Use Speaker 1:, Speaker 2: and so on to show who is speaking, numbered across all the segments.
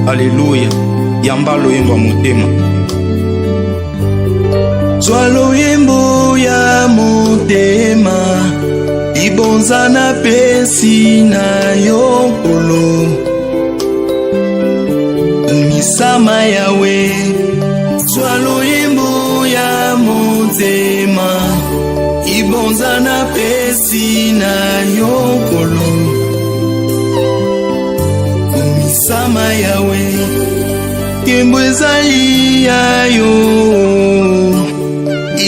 Speaker 1: Alléluia. Yamba loyembo ya motema.
Speaker 2: Zwa loyembo ya motema, libonza na pesi na yo nkolo. Umisama yawe. Zwa loyembo ya motema, libonza na pesi na yo nkolo. Umisama yawe. Kembo ezali ya yo,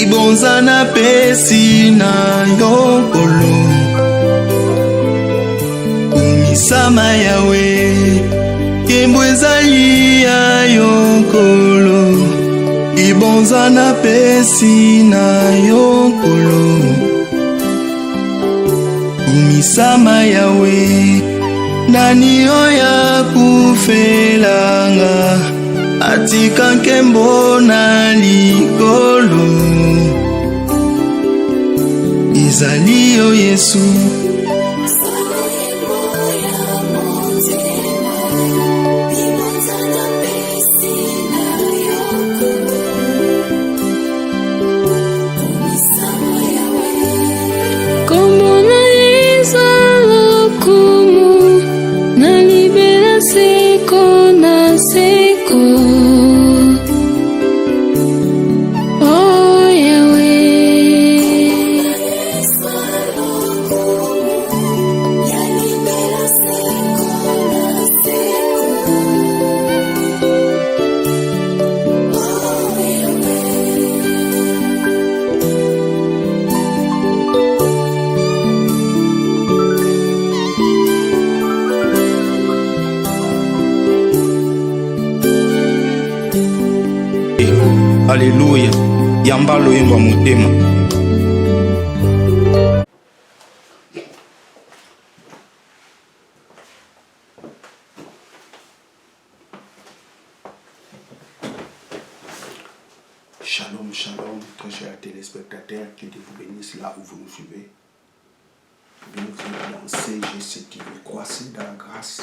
Speaker 2: ibonza na pesi na yo nkolo. Umisama yawe. Kembo ezali ya yo nkolo, ibonza na pesi na yo nkolo. Umisama yawe. Nani oya kufelanga, atika nkembo na likolo. Ezali yo Yesu.
Speaker 1: Alléluia. Yamba loyembo ya motema.
Speaker 3: Shalom, shalom, très chers téléspectateurs, que Dieu vous bénisse là où vous nous suivez. Bienvenue dans CGC TV, croissez dans la grâce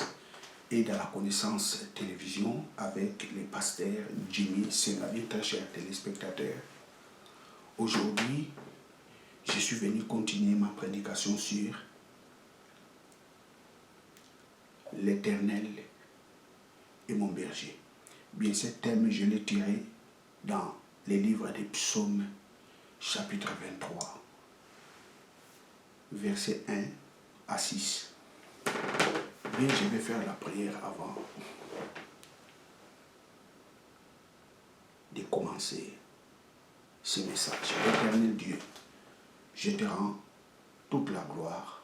Speaker 3: et dans la connaissance télévision avec les pasteurs Jimmy Sengabi, très chers téléspectateurs. Aujourd'hui, je suis venu continuer ma prédication sur l'Éternel et mon berger. Bien, ce thème, je l'ai tiré dans les livres des psaumes, chapitre 23, versets 1 à 6. Bien, je vais faire la prière avant de commencer ce message. Éternel Dieu, je te rends toute la gloire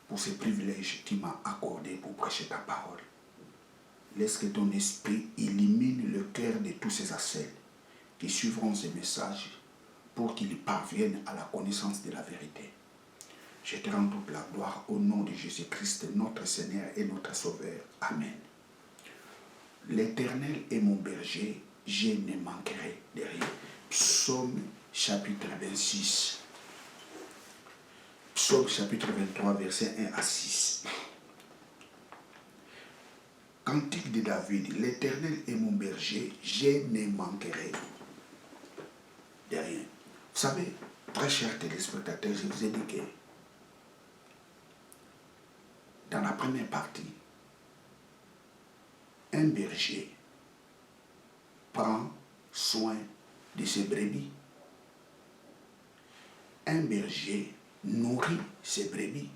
Speaker 3: pour ce privilège que tu m'as accordé pour prêcher ta parole. Laisse que ton esprit illumine le cœur de tous ces ascètes qui suivront ce message pour qu'ils parviennent à la connaissance de la vérité. Je te rends toute la gloire au nom de Jésus-Christ, notre Seigneur et notre Sauveur. Amen. L'Éternel est mon berger, je ne manquerai de rien. Psaume chapitre 26. Psaume chapitre 23, versets 1 à 6. Cantique de David, l'Éternel est mon berger, je ne manquerai de rien. Vous savez, très chers téléspectateurs, je vous ai dit que dans la première partie, un berger prend soin de ses brebis. Un berger nourrit ses brebis.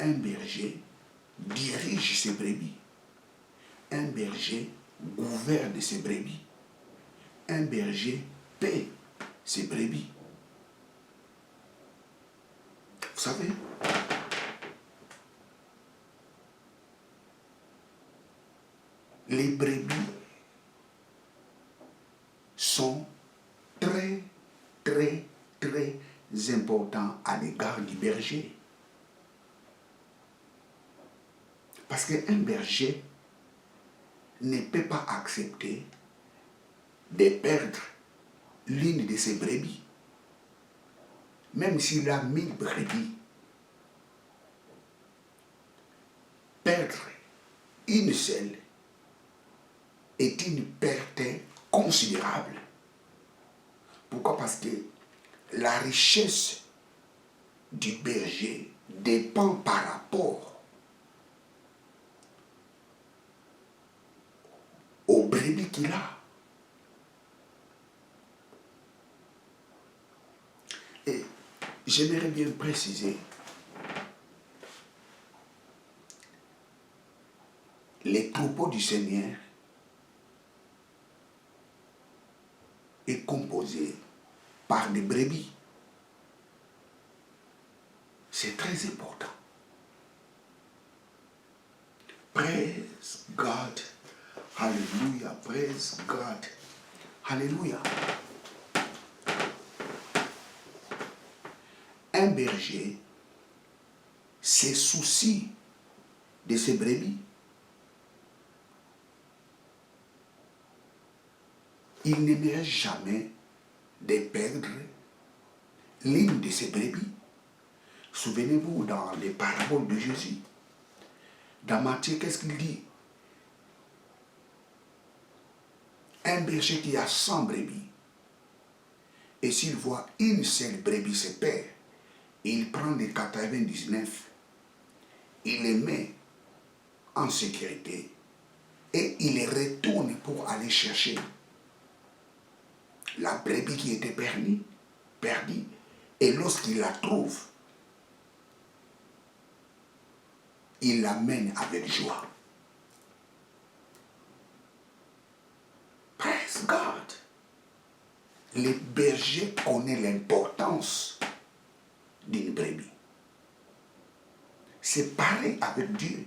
Speaker 3: Un berger dirige ses brebis. Un berger gouverne ses brebis. Un berger paie ses brebis. Vous savez, les brebis sont très, très, très importants à l'égard du berger. Parce qu'un berger ne peut pas accepter de perdre l'une de ses brebis. Même s'il a 1000 brebis, perdre une seule est une perte considérable. Pourquoi? Parce que la richesse du berger dépend par rapport aux brebis qu'il a. Et j'aimerais bien préciser les troupeaux du Seigneur est composé par des brebis. C'est très important. Praise God. Hallelujah. Praise God. Hallelujah. Un berger se soucie de ses brebis. Il n'aimerait jamais de perdre l'une de ses brebis. Souvenez-vous dans les paraboles de Jésus. Dans Matthieu, qu'est-ce qu'il dit? Un berger qui a 100 brebis, et s'il voit une seule brebis se perdre, il prend les 99, il les met en sécurité, et il les retourne pour aller chercher la brebis qui était perdue, et lorsqu'il la trouve, il l'amène avec joie. Praise God. Le berger connaît l'importance d'une brebis. C'est pareil avec Dieu.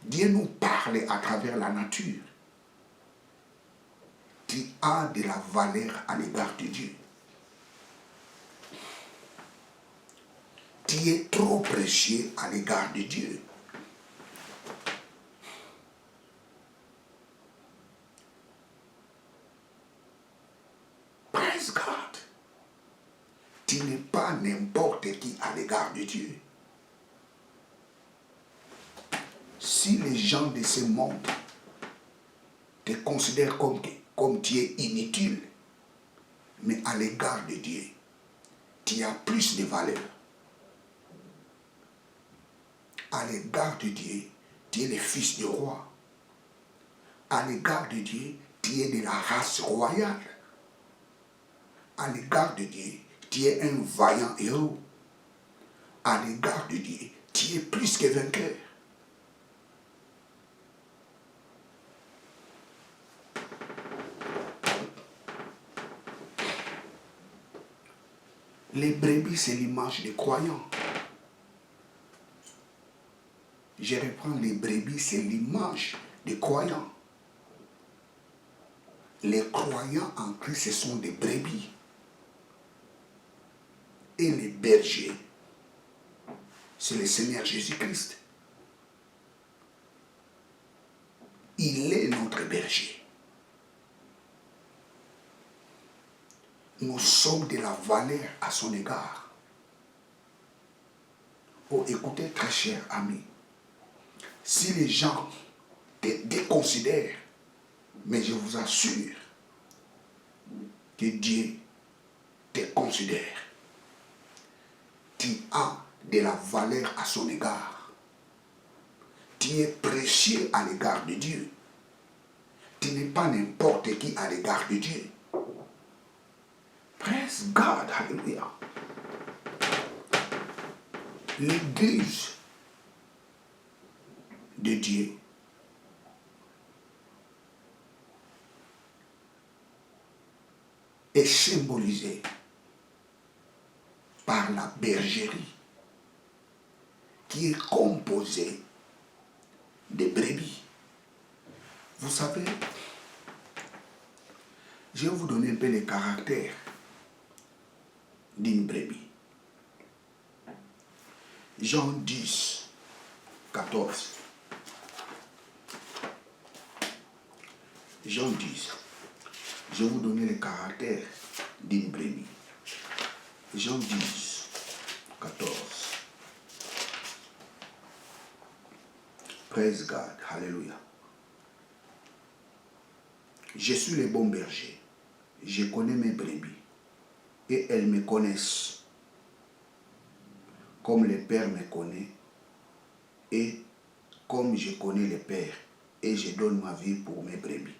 Speaker 3: Dieu nous parle à travers la nature qui a de la valeur à l'égard de Dieu. Qui est trop précieux à l'égard de Dieu. Praise God. Tu n'es pas n'importe qui à l'égard de Dieu. Si les gens de ce monde te considèrent comme tu es inutile, mais à l'égard de Dieu, tu as plus de valeur. À l'égard de Dieu, tu es le fils du roi. À l'égard de Dieu, tu es de la race royale. À l'égard de Dieu, tu es un vaillant héros. À l'égard de Dieu, tu es plus que vainqueur. Les brebis, c'est l'image des croyants. Je reprends, les brebis, c'est l'image des croyants. Les croyants en Christ, ce sont des brebis. Et les bergers, c'est le Seigneur Jésus-Christ. Il est notre berger. Nous sommes de la valeur à son égard. Oh, écoutez, très cher ami, si les gens te déconsidèrent, mais je vous assure que Dieu te considère. Tu as de la valeur à son égard. Tu es précieux à l'égard de Dieu. Tu n'es pas n'importe qui à l'égard de Dieu. Praise God, hallelujah. L'église de Dieu est symbolisée par la bergerie qui est composée de brebis. Vous savez, je vais vous donner un peu les caractères d'une brebis. Jean 10, 14. Jean 10. Je vais vous donner les caractères d'une brebis. Jean 10, 14. Praise God. Hallelujah. Je suis le bon berger. Je connais mes brebis. Et elles me connaissent. Comme le Père me connaît. Et comme je connais le Père. Et je donne ma vie pour mes brebis.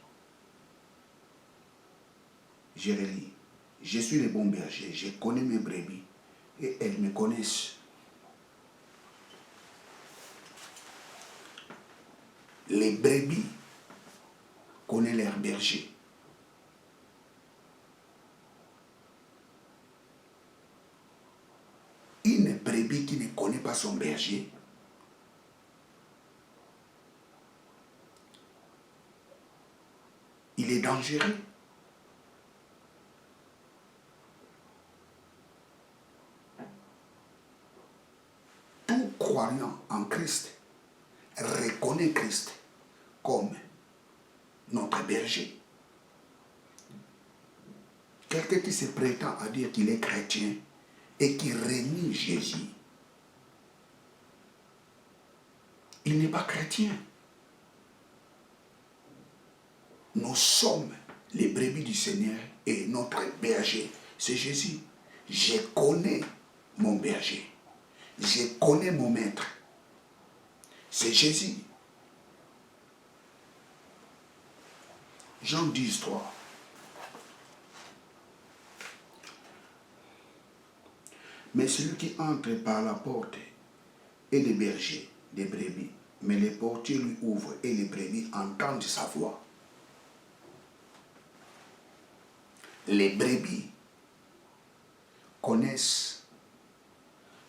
Speaker 3: Je relis. Je suis le bon berger. Je connais mes brebis. Et elles me connaissent. Les brebis connaissent leur berger. Une brebis qui ne connaît pas son berger, il est dangereux. Tout croyant en Christ reconnaît Christ comme notre berger. Quelqu'un qui se prétend à dire qu'il est chrétien et qui renie Jésus, il n'est pas chrétien. Nous sommes les brebis du Seigneur et notre berger, c'est Jésus. Je connais mon berger. Je connais mon maître. C'est Jésus. Jean 10, 3. Mais celui qui entre par la porte est le berger des brebis. Mais les portiers lui ouvrent et les brebis entendent sa voix. Les brebis connaissent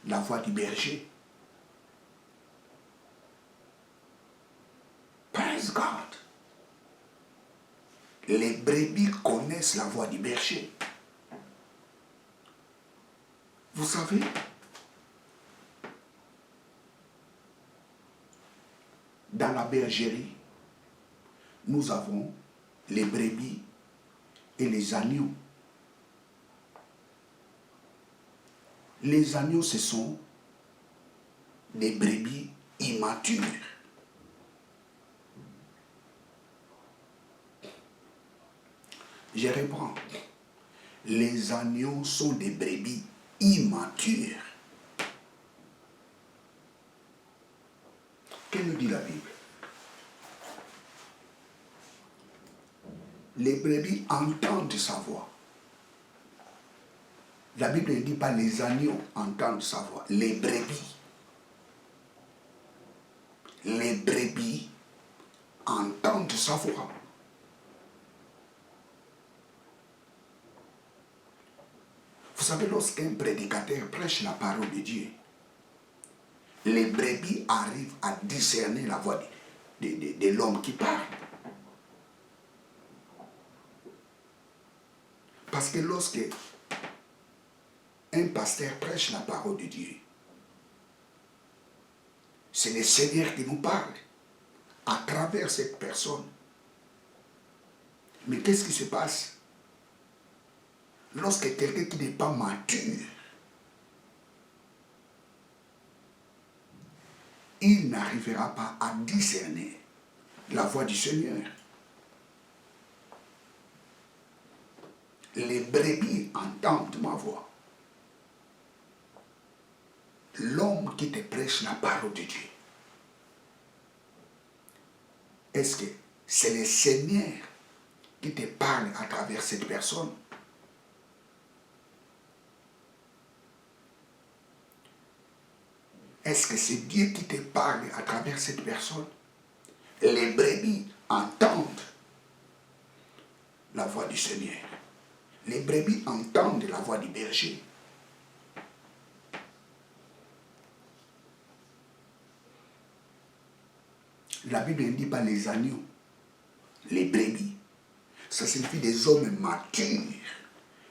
Speaker 3: la voix du berger. Praise God. Les brebis connaissent la voix du berger. Vous savez, dans la bergerie, nous avons les brebis et les agneaux. Les agneaux, ce sont des brebis immatures. Je reprends. Les agneaux sont des brebis immatures. Que nous dit la Bible? Les brebis entendent sa voix. La Bible ne dit pas les agneaux entendent sa voix. Les brebis. Les brebis entendent sa voix. Vous savez, lorsqu'un prédicateur prêche la parole de Dieu, les brebis arrivent à discerner la voix de l'homme qui parle. Parce que lorsque un pasteur prêche la parole de Dieu, c'est le Seigneur qui nous parle à travers cette personne. Mais qu'est-ce qui se passe lorsque quelqu'un qui n'est pas mature, il n'arrivera pas à discerner la voix du Seigneur? Les brebis entendent ma voix. L'homme qui te prêche la parole de Dieu, est-ce que c'est le Seigneur qui te parle à travers cette personne? Est-ce que c'est Dieu qui te parle à travers cette personne? Les brebis entendent la voix du Seigneur. Les brebis entendent la voix du berger. La Bible ne dit pas les agneaux, les brebis. Ça signifie des hommes matures.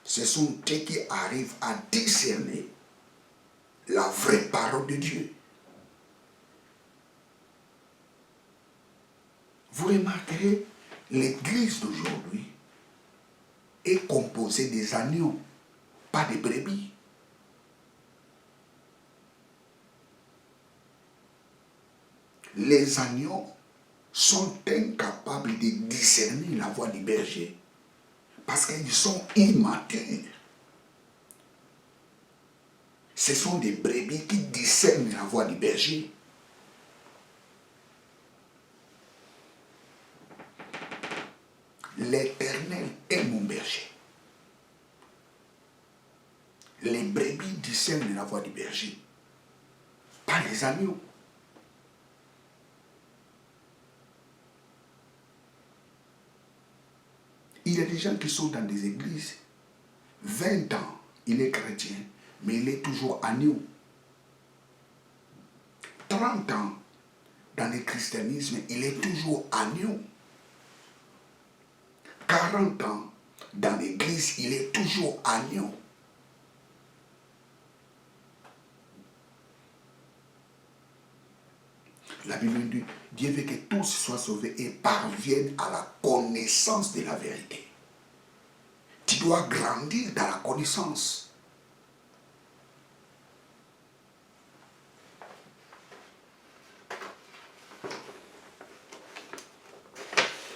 Speaker 3: Ce sont eux qui arrivent à discerner la vraie parole de Dieu. Vous remarquerez, l'église d'aujourd'hui est composée des agneaux, pas des brebis. Les agneaux sont incapables incapables de discerner la voix du berger parce qu'ils sont immatures. Ce sont des brebis qui discernent la voix du berger. L'Éternel est mon berger. Les brebis discernent la voix du berger, pas les agneaux. Il y a des gens qui sont dans des églises, 20 ans, il est chrétien, mais il est toujours agneau. 30 ans, dans le christianisme, il est toujours agneau. 40 ans, dans l'église, il est toujours agneau. La Bible dit, Dieu veut que tous soient sauvés et parviennent à la connaissance de la vérité. Tu dois grandir dans la connaissance.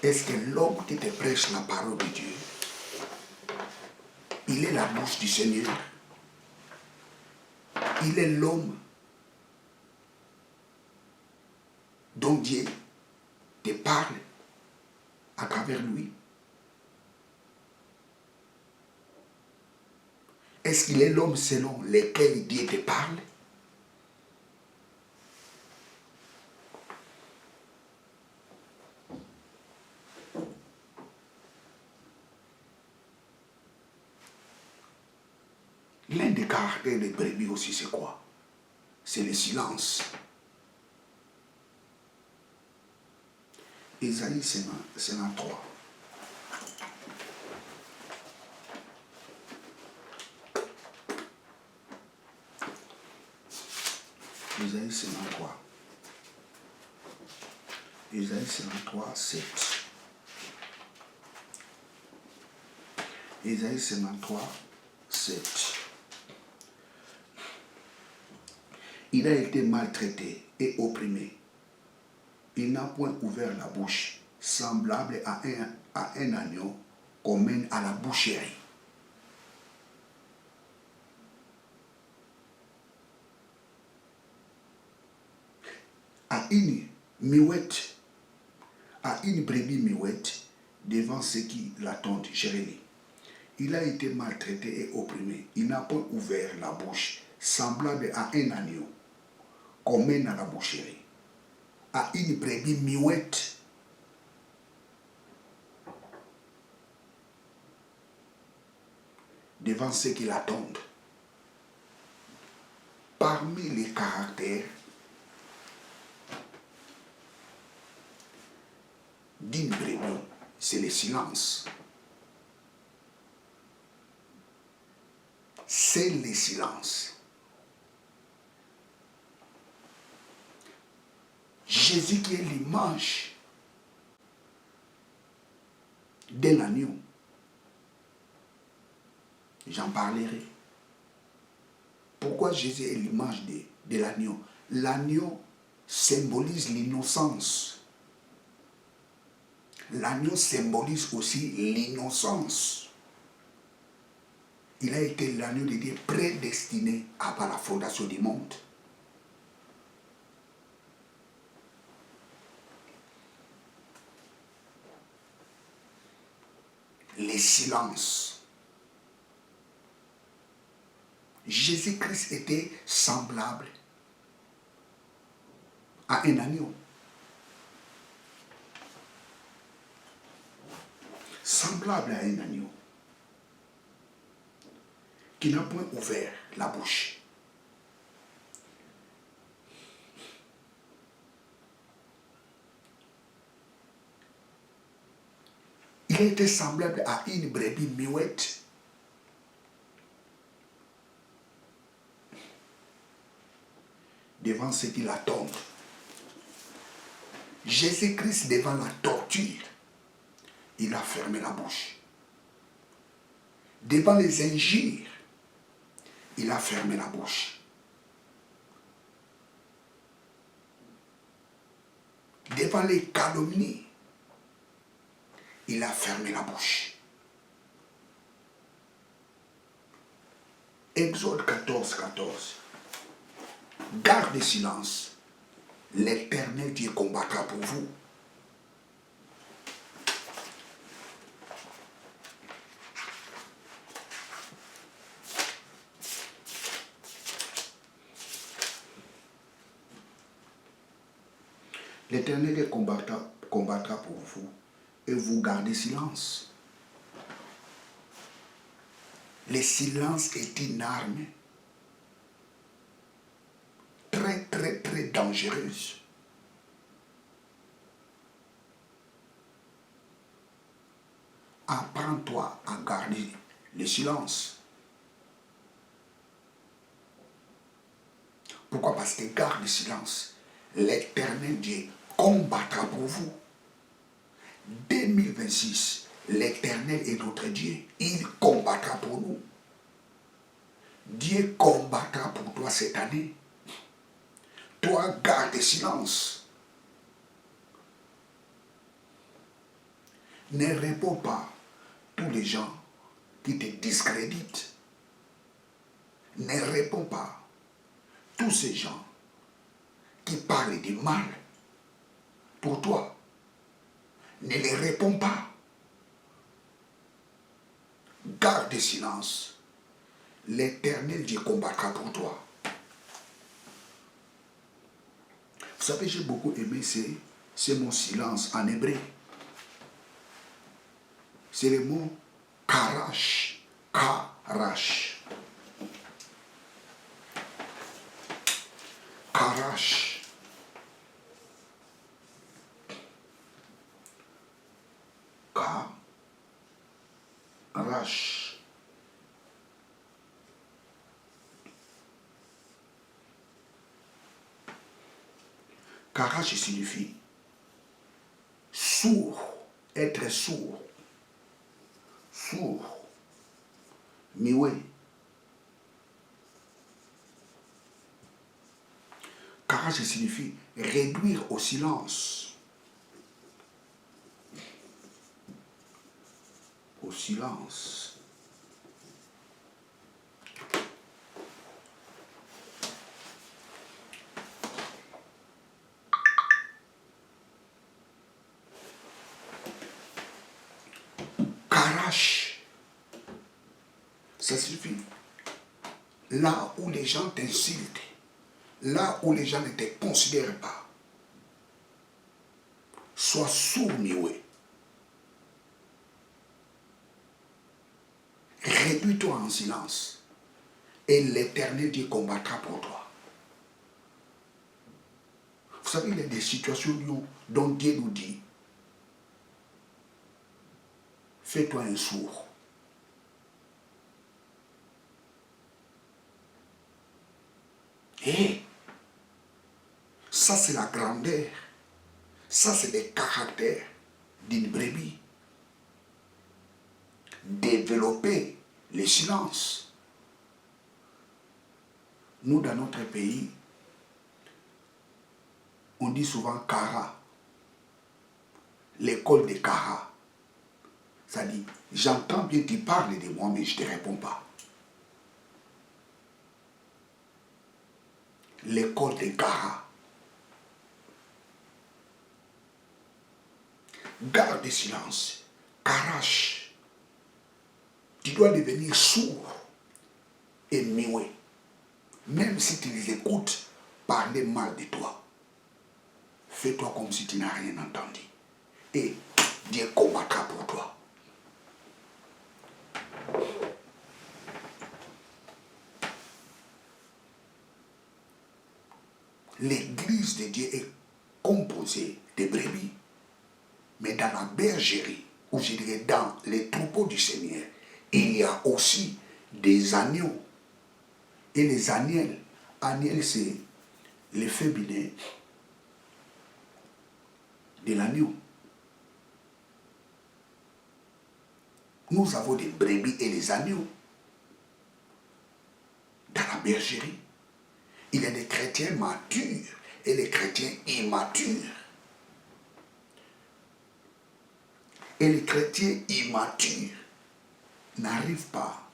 Speaker 3: Est-ce que l'homme qui te prêche la parole de Dieu, il est la bouche du Seigneur? Il est l'homme dont Dieu te parle à travers lui? Est-ce qu'il est l'homme selon lequel Dieu te parle? L'un des caractères des brebis aussi, c'est quoi? C'est le silence. Ésaïe 53. Ésaïe 53. Ésaïe 53, 7. Ésaïe 53, 7. Il a été maltraité et opprimé. Il n'a point ouvert la bouche, semblable à un agneau qu'on mène à la boucherie. À une miouette, à une brebis miouette, devant ceux qui l'attendent, Jérémie. Il a été maltraité et opprimé. Il n'a point ouvert la bouche, semblable à un agneau qu'on mène à la boucherie. À une brebis miouette. Devant ceux qui l'attendent. Parmi les caractères d'une brebis, c'est le silence. C'est le silence. Jésus qui est l'image d'un agneau. J'en parlerai. Pourquoi Jésus est l'image de l'agneau? L'agneau symbolise l'innocence. L'agneau symbolise aussi l'innocence. Il a été l'agneau de Dieu prédestiné avant la fondation du monde. Les silences. Jésus-Christ était semblable à un agneau. Semblable à un agneau qui n'a point ouvert la bouche. Il était semblable à une brebis miouette. Devant ceux qui l'attendent. Jésus-Christ devant la torture, il a fermé la bouche. Devant les injures, il a fermé la bouche. Devant les calomnies, il a fermé la bouche. Exode 14, 14. Gardez silence. L'Éternel Dieu combattra pour vous. L'Éternel Dieu combattra pour vous et vous gardez silence. Le silence est une arme très, très, très dangereuse. Apprends-toi à garder le silence. Pourquoi? Parce que garde le silence. L'Éternel Dieu combattra pour vous. 2026, l'Éternel est notre Dieu. Il combattra pour nous. Dieu combattra pour toi cette année. Toi, garde le silence. Ne réponds pas tous les gens qui te discréditent. Ne réponds pas tous ces gens qui parlent du mal pour toi. Ne les réponds pas. Garde le silence. L'Éternel Dieu combattra pour toi. Vous savez, j'ai beaucoup aimé, c'est mon silence en hébreu. C'est le mot karash. Karash. Karash. Karash. Karash signifie sourd, être sourd. Sourd. Miwe. Karash signifie réduire au silence. Au silence. Karash, ça signifie là où les gens t'insultent, là où les gens ne te considèrent pas. Sois sourd, Miwe. Réduis-toi en silence et l'Éternel Dieu combattra pour toi. Vous savez, il y a des situations dont Dieu nous dit, fais-toi un sourd. Et ça, c'est la grandeur. Ça, c'est le caractère d'une brebis. Développer le silence. Nous, dans notre pays, on dit souvent Kara. L'école de Kara. Ça dit, j'entends bien tu parles de moi, mais je ne te réponds pas. L'école de Kara. Garde le silence. Karash. Tu dois devenir sourd et muet. Même si tu les écoutes parler mal de toi. Fais-toi comme si tu n'as rien entendu. Et Dieu combattra pour toi. L'église de Dieu est composée de brebis. Mais dans la bergerie, ou je dirais dans les troupeaux du Seigneur, il y a aussi des agneaux. Et les agneaux, c'est le féminin de l'agneau. Nous avons des brebis et des agneaux. Dans la bergerie, il y a des chrétiens matures et des chrétiens immatures. Et les chrétiens immatures n'arrivent pas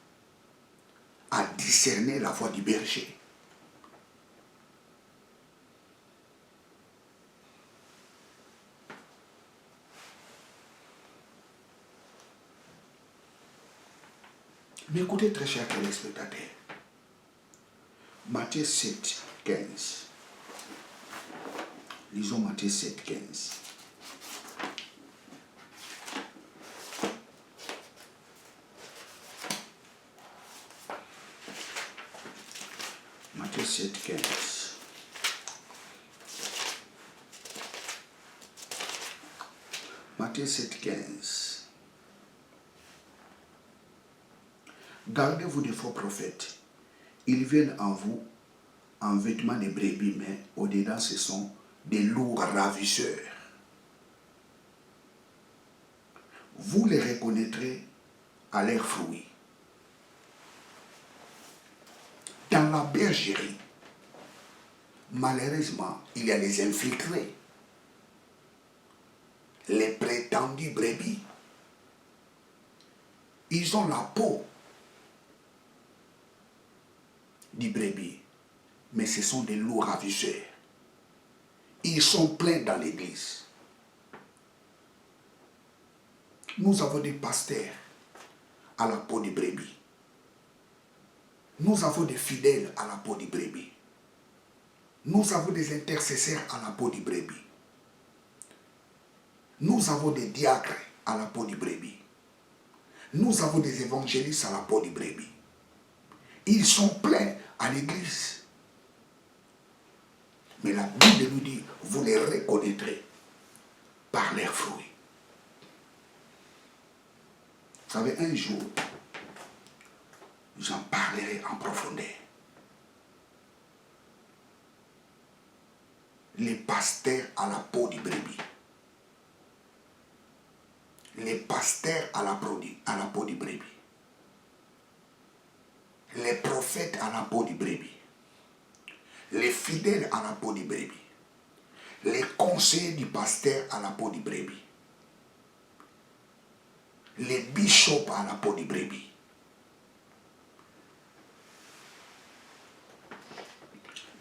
Speaker 3: à discerner la voix du berger. Mais écoutez, très chers téléspectateurs, Matthieu 7, 15. Lisons Matthieu 7, 15. Matthieu 7, 15. Matthieu 7, 15. Gardez-vous des faux prophètes. Ils viennent en vous en vêtements de brebis, mais au-dedans ce sont des loups ravisseurs. Vous les reconnaîtrez à leurs fruits. Dans la bergerie, malheureusement, il y a les infiltrés, les prétendus brebis. Ils ont la peau du brebis, mais ce sont des loups ravisseurs. Ils sont pleins dans l'église. Nous avons des pasteurs à la peau du brebis. Nous avons des fidèles à la peau du brebis. Nous avons des intercesseurs à la peau du brebis. Nous avons des diacres à la peau du brebis. Nous avons des évangélistes à la peau du brebis. Ils sont pleins à l'église. Mais la Bible nous dit, vous les reconnaîtrez par leurs fruits. Vous savez, un jour, j'en parlerai en profondeur. Les pasteurs à la peau du brebis. Les pasteurs à la peau du brebis. Les prophètes à la peau du brebis. Les fidèles à la peau du brebis. Les conseillers du pasteur à la peau du brebis. Les bishops à la peau du brebis.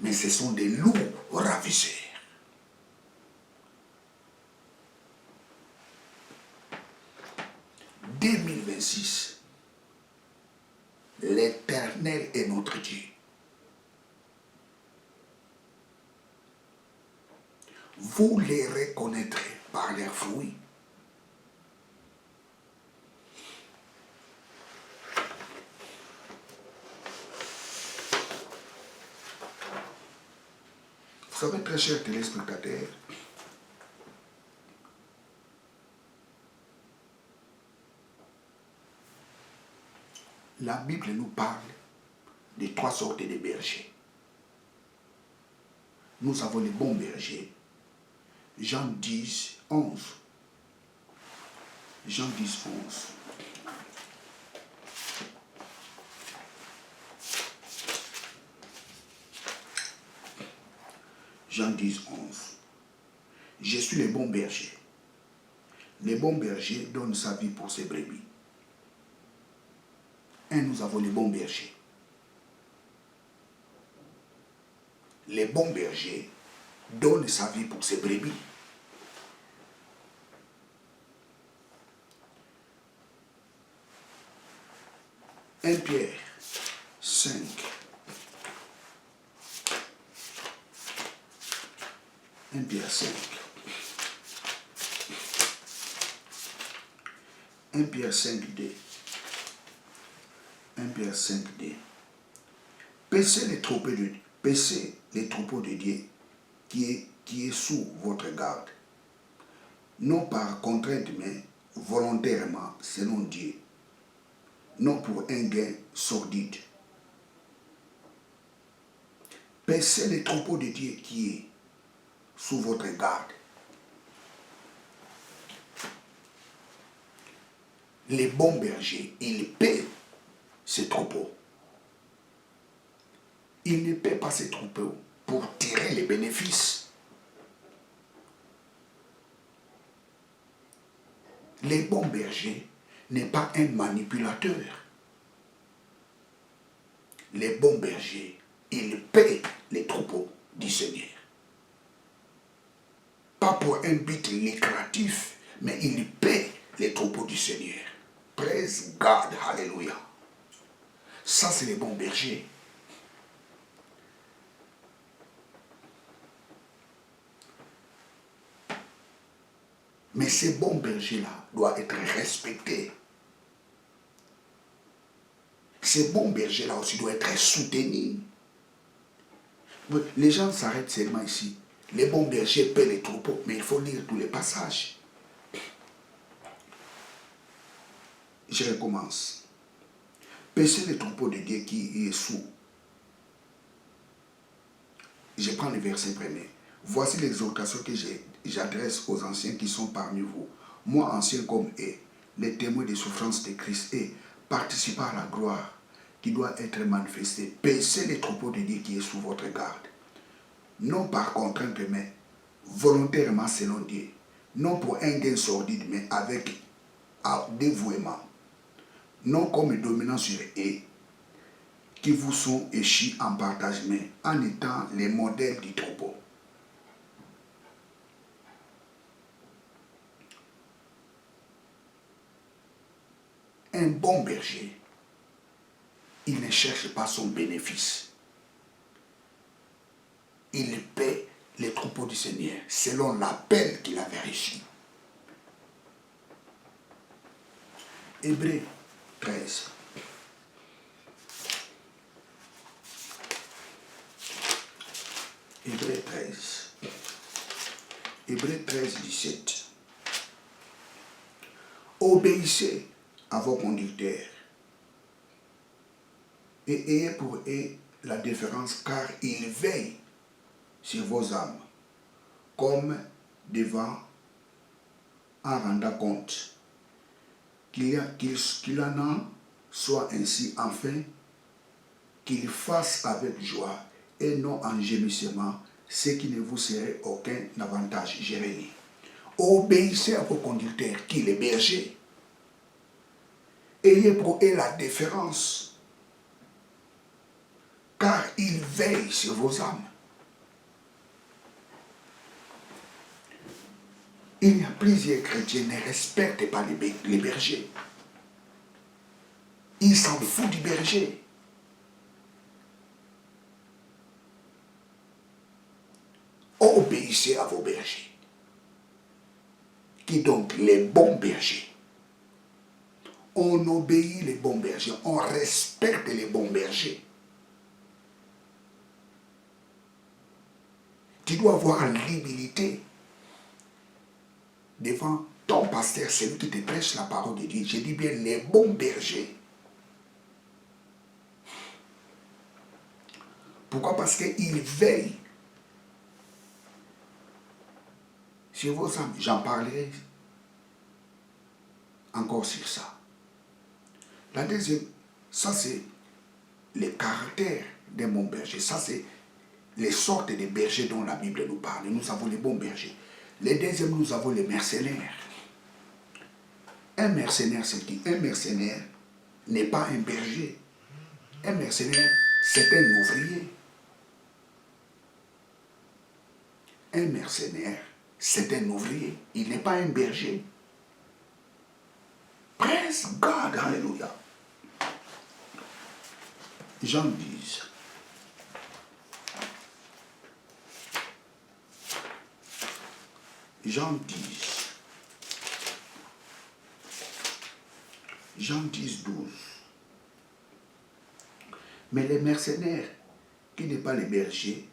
Speaker 3: Mais ce sont des loups ravisseurs. « 2026, l'Éternel est notre Dieu. Vous les reconnaîtrez par leurs fruits. » Vous savez, très chers téléspectateurs, la Bible nous parle de trois sortes de bergers. Nous avons les bons bergers. Jean 10, 11. Jean 10, 11. Jean 10, 11. Je suis le bon berger. Le bon berger donne sa vie pour ses brebis. Et nous avons les bons bergers. Le bon berger donne sa vie pour ses brebis. « 1 Pierre 5. 1 Pierre 5. 1 Pierre 5, 2. 1 Pierre 5, 2. Paissez les troupeaux de Dieu qui est sous votre garde, non par contrainte, mais volontairement, selon Dieu, non pour un gain sordide. Paissez les troupeaux de Dieu qui est sous votre garde. Les bons bergers, ils paient ces troupeaux. Ils ne paient pas ces troupeaux pour tirer les bénéfices. Le bon berger n'est pas un manipulateur. Le bon berger, il paie les troupeaux du Seigneur. Pas pour un but lucratif, mais il paie les troupeaux du Seigneur. Praise God, hallelujah. Ça, c'est le bon berger. Mais ces bons bergers-là doivent être respectés. Ces bons bergers-là aussi doivent être soutenus. Les gens s'arrêtent seulement ici. Les bons bergers paient les troupeaux, mais il faut lire tous les passages. Je recommence. Paissez les troupeaux de Dieu qui est sous. Je prends le verset premier. Voici l'exhortation que j'adresse aux anciens qui sont parmi vous. Moi, ancien comme eux, les témoins des souffrances de Christ et participant à la gloire qui doit être manifestée. Paissez les troupeaux de Dieu qui est sous votre garde. Non par contrainte, mais volontairement selon Dieu. Non pour un gain sordide, mais avec dévouement. Non comme dominant sur eux, qui vous sont échis en partage, mais en étant les modèles du troupeau. Un bon berger, il ne cherche pas son bénéfice. Il paie les troupeaux du Seigneur selon l'appel qu'il avait reçu. Hébreux 13. Hébreux 13. Hébreux 13, 17. Obéissez à vos conducteurs et ayez pour eux la déférence, car ils veillent sur vos âmes comme devant en rendant compte qu'il en en soit ainsi, afin qu'ils fassent avec joie et non en gémissement ce qui ne vous serait aucun avantage. Jérémie. Obéissez à vos conducteurs, qui les bergers. Ayez pour eux la déférence, car ils veillent sur vos âmes. Il y a plusieurs chrétiens qui ne respectent pas les bergers. Ils s'en foutent du berger. Obéissez à vos bergers. Qui donc les bons bergers. On obéit les bons bergers, on respecte les bons bergers. Tu dois avoir l'humilité devant ton pasteur, celui qui te prêche la parole de Dieu. Je dis bien les bons bergers. Pourquoi? Parce qu'ils veillent sur vos âmes. J'en parlerai encore sur ça. La deuxième, ça c'est le caractère d'un bon berger. Ça c'est les sortes de bergers dont la Bible nous parle. Nous avons les bons bergers. Le deuxième, nous avons les mercenaires. Un mercenaire, c'est qui? Un mercenaire n'est pas un berger. Un mercenaire, c'est un ouvrier. Un mercenaire, c'est un ouvrier. Il n'est pas un berger. Praise God, hallelujah. Jean 10. Jean 10. Jean 10, 12. Mais les mercenaires, qui n'est pas les bergers,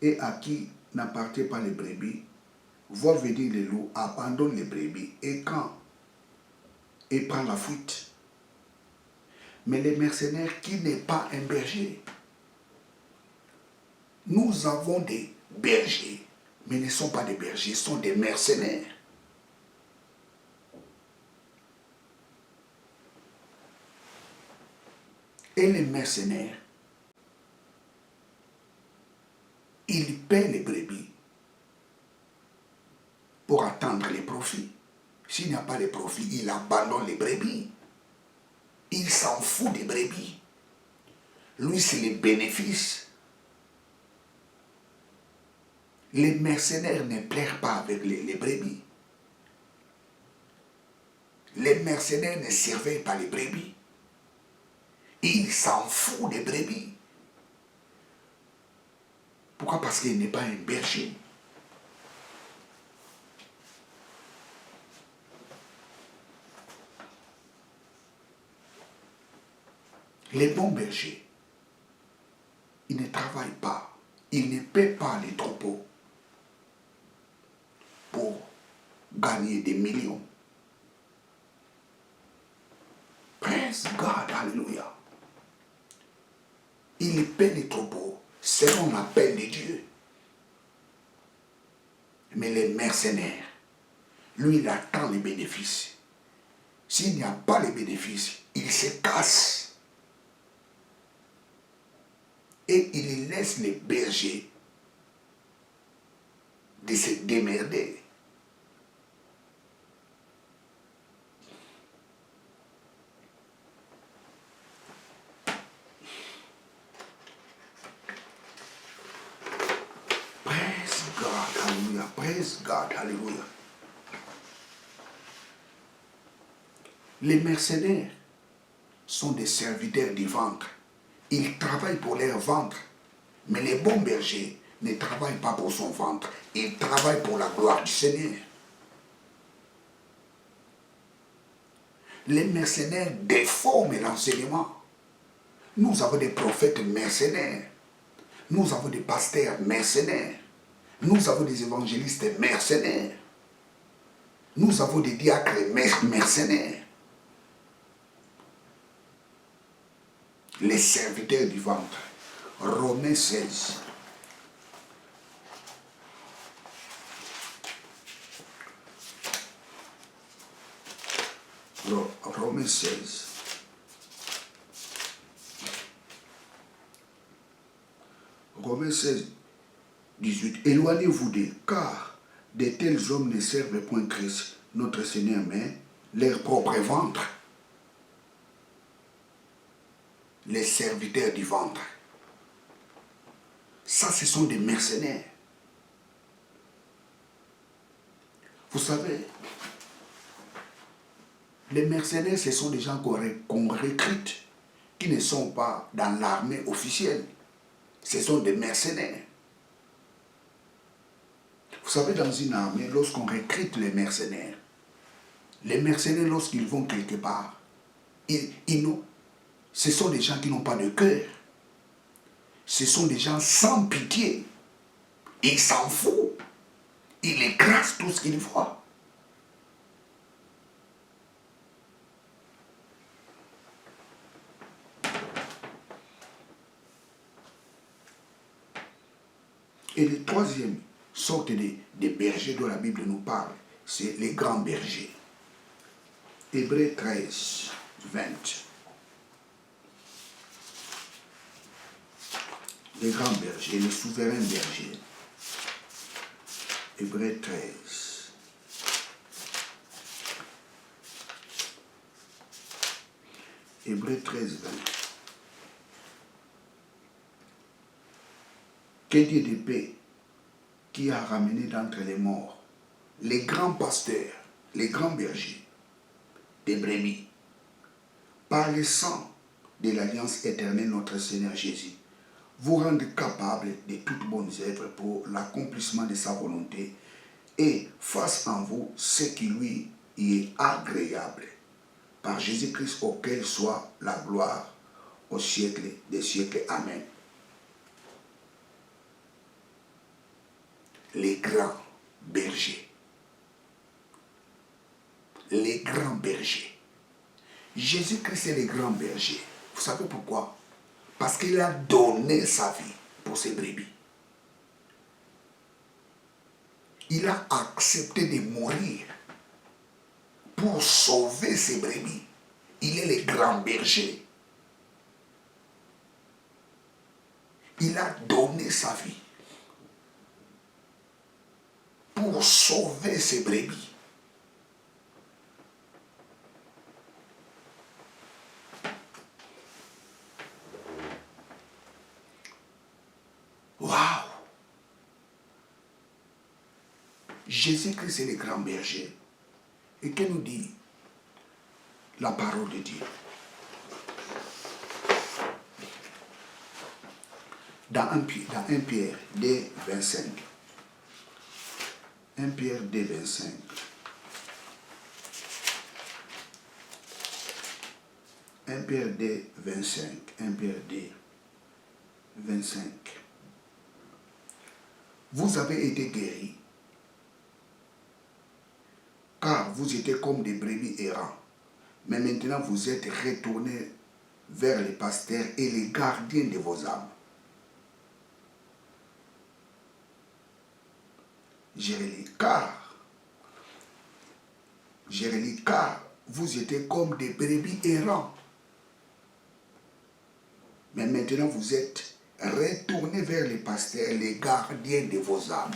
Speaker 3: et à qui n'appartient pas les brebis, voient venir les loups, abandonnent les brebis, et prend la fuite. Mais les mercenaires, qui n'est pas un berger, nous avons des bergers, mais ils ne sont pas des bergers, ils sont des mercenaires. Et les mercenaires, ils paient les brebis pour attendre les profits. S'il n'y a pas de profit, il abandonne les brebis. Il s'en fout des brebis. Lui, c'est les bénéfices. Les mercenaires ne plairent pas avec les brebis. Les mercenaires ne surveillent pas les brebis. Il s'en fout des brebis. Pourquoi? Parce qu'il n'est pas un berger. Les bons bergers, ils ne travaillent pas. Ils ne paient pas les troupeaux pour gagner des millions. Praise God, alléluia. Ils paient les troupeaux selon l'appel de Dieu. Mais les mercenaires, lui, il attend les bénéfices. S'il n'y a pas les bénéfices, il se casse. Et il laisse les bergers de se démerder. Praise God, alléluia. Praise God, alléluia. Les mercenaires sont des serviteurs du ventre. Ils travaillent pour leur ventre. Mais les bons bergers ne travaillent pas pour son ventre. Ils travaillent pour la gloire du Seigneur. Les mercenaires déforment l'enseignement. Nous avons des prophètes mercenaires. Nous avons des pasteurs mercenaires. Nous avons des évangélistes mercenaires. Nous avons des diacres mercenaires. Les serviteurs du ventre. Romains 16. Romains 16. Romains 16, 18. Éloignez-vous d'eux, car de tels hommes ne servent point Christ, notre Seigneur, mais leur propre ventre. Les serviteurs du ventre. Ça, ce sont des mercenaires. Vous savez, les mercenaires, ce sont des gens qu'on recrute, qui ne sont pas dans l'armée officielle. Ce sont des mercenaires. Vous savez, dans une armée, lorsqu'on recrute les mercenaires, lorsqu'ils vont quelque part, ce sont des gens qui n'ont pas de cœur. Ce sont des gens sans pitié. Ils s'en foutent. Ils écrasent tout ce qu'ils voient. Et le troisième sorte de bergers dont la Bible nous parle, c'est les grands bergers. Hébreux 13, 20. Les grands bergers, les souverains bergers. Hébreux 13. Hébreux 13, 20. Que Dieu de paix, qui a ramené d'entre les morts les grands pasteurs, les grands bergers des brebis, par le sang de l'alliance éternelle notre Seigneur Jésus, vous rendre capable de toutes bonnes œuvres pour l'accomplissement de sa volonté et fasse en vous ce qui lui est agréable. Par Jésus-Christ, auquel soit la gloire au siècle des siècles. Amen. Les grands bergers. Les grands bergers. Jésus-Christ est le grand berger. Vous savez pourquoi? Parce qu'il a donné sa vie pour ses brebis. Il a accepté de mourir pour sauver ses brebis. Il est le grand berger. Il a donné sa vie pour sauver ses brebis. Jésus-Christ est le grand berger. Et que nous dit la parole de Dieu? Dans 1 Pierre 2, 25. 1 Pierre 2, 25. 1 Pierre 2, 25. 1 Pierre 2, 25. Vous avez été guéris, car vous étiez comme des brebis errants. Mais maintenant vous êtes retournés vers les pasteurs et les gardiens de vos âmes. Je relis, car vous étiez comme des brebis errants. Mais maintenant vous êtes retournez vers les pasteurs, les gardiens de vos âmes.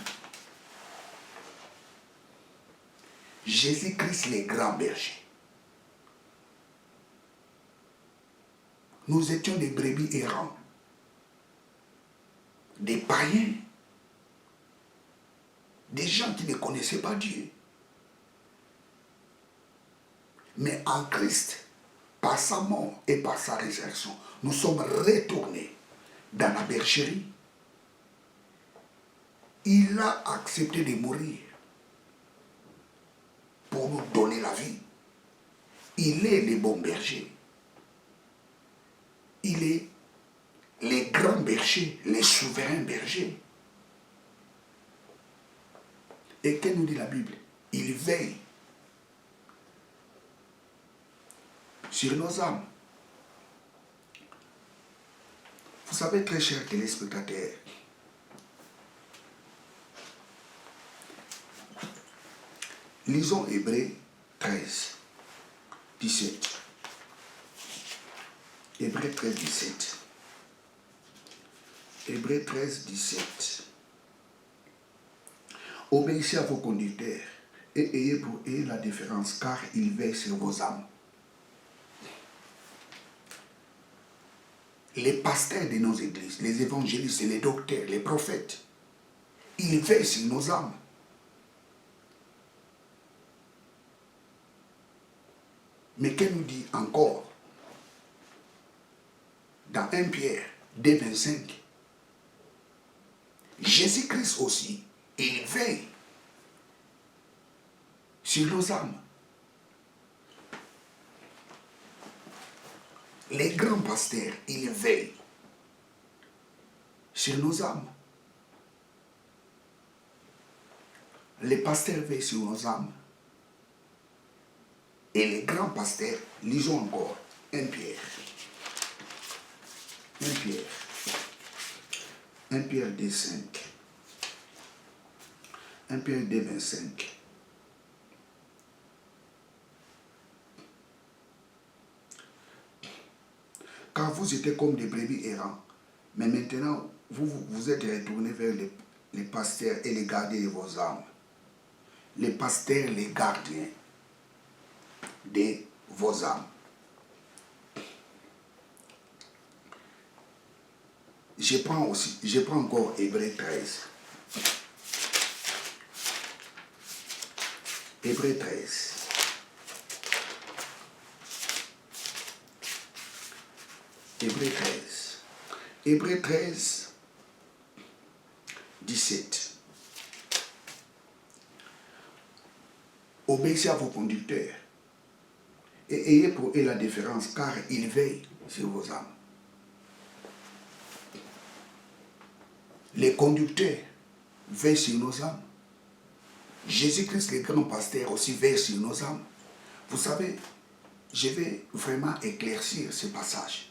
Speaker 3: Jésus-Christ, le grand berger. Nous étions des brebis errants, des païens, des gens qui ne connaissaient pas Dieu. Mais en Christ, par sa mort et par sa résurrection, nous sommes retournés dans la bergerie. Il a accepté de mourir pour nous donner la vie. Il est le bon berger. Il est le grand berger, le souverain berger. Et que nous dit la Bible? Il veille sur nos âmes. Vous savez, très chers téléspectateurs, lisons Hébreux 13, 17. Hébreux 13, 17. Hébreux 13, 17. Obéissez à vos conducteurs et ayez pour eux la déférence, car ils veillent sur vos âmes. Les pasteurs de nos églises, les évangélistes, les docteurs, les prophètes, ils veillent sur nos âmes. Mais qu'elle nous dit encore dans 1 Pierre 2, 25, Jésus-Christ aussi, il veille sur nos âmes. Les grands pasteurs, ils veillent sur nos âmes. Les pasteurs veillent sur nos âmes. Et les grands pasteurs, lisons encore 1 Pierre. 1 Pierre. 1 Pierre 2, 5. 1 Pierre 2, 25. Car vous étiez comme des brebis errants, mais maintenant vous êtes retournés vers les pasteurs et les gardiens de vos âmes. Les pasteurs, les gardiens de vos âmes. Je prends encore Hébreux 13. Hébreux 13. Hébreux 13. Hébreux 13, 17. Obéissez à vos conducteurs et ayez pour eux la déférence, car ils veillent sur vos âmes. Les conducteurs veillent sur nos âmes. Jésus-Christ, le grand pasteur, aussi veille sur nos âmes. Vous savez, je vais vraiment éclaircir ce passage.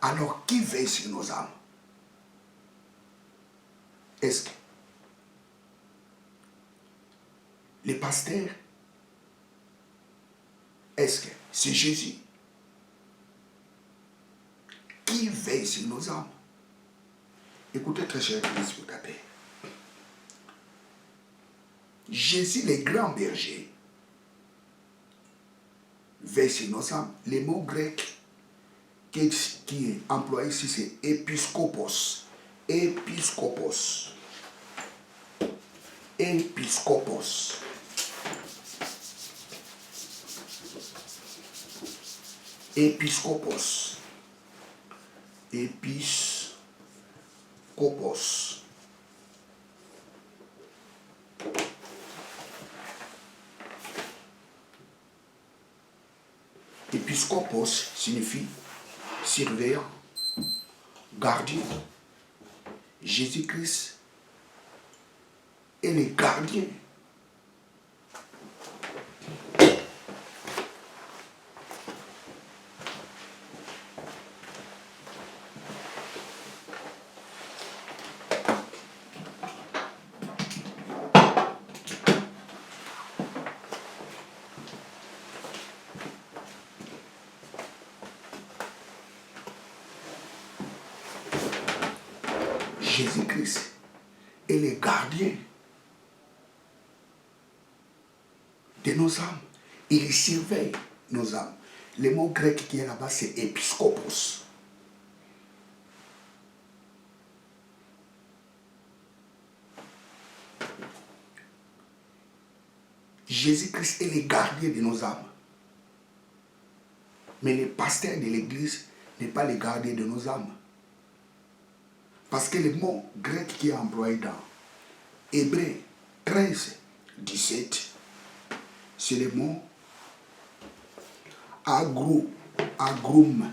Speaker 3: Alors, qui veille sur nos âmes? Est-ce que les pasteurs? Est-ce que c'est Jésus? Qui veille sur nos âmes? Écoutez, très chers téléspectateurs. Jésus, le grand berger, veille sur nos âmes. Les mots grecs qui est employé ici, c'est épiscopos. Épiscopos. Épiscopos. Épiscopos. Épiscopos. Épiscopos signifie surveillant, gardien. Jésus-Christ est le gardien. Jésus-Christ est le gardien de nos âmes. Il surveille nos âmes. Le mot grec qui est là-bas, c'est épiscopos. Jésus-Christ est le gardien de nos âmes. Mais le pasteur de l'église n'est pas le gardien de nos âmes. Parce que le mot grec qui est employé dans Hébreux 13, 17, c'est le mot agrum, agroupnos.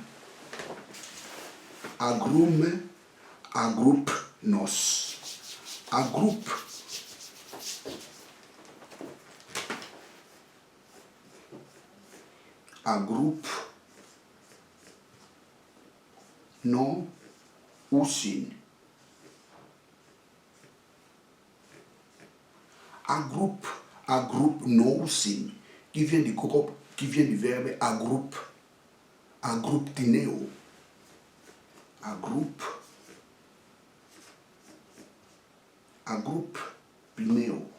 Speaker 3: Agroupe. Agroupe. Non ou signe. Agroupe non signe, qui vient du verbe agroupe, agroupinéo, agroupinéo.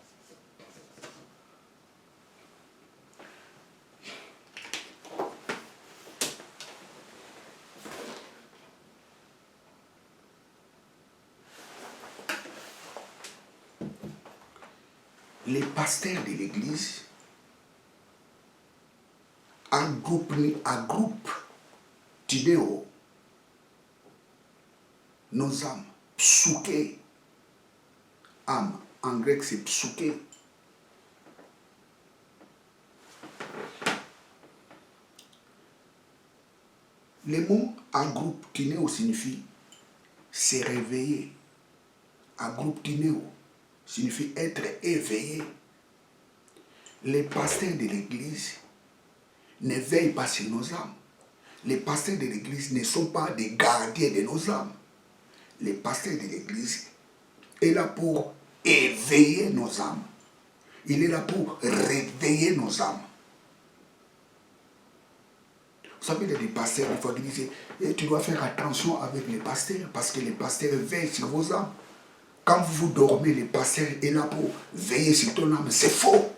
Speaker 3: Les pasteurs de l'église agroupent tidéo nos âmes, psuké, âme, en grec c'est psuké. Le mot agrouptinéo signifie se réveiller. Agrouptinéo signifie être éveillé. Les pasteurs de l'église ne veillent pas sur nos âmes. Les pasteurs de l'église ne sont pas des gardiens de nos âmes. Les pasteurs de l'église est là pour éveiller nos âmes. Il est là pour réveiller nos âmes. Vous savez, il y a des pasteurs, des fois, qui disent tu dois faire attention avec les pasteurs parce que les pasteurs veillent sur vos âmes. Quand vous dormez, le pasteur est là pour veiller sur ton âme. C'est faux.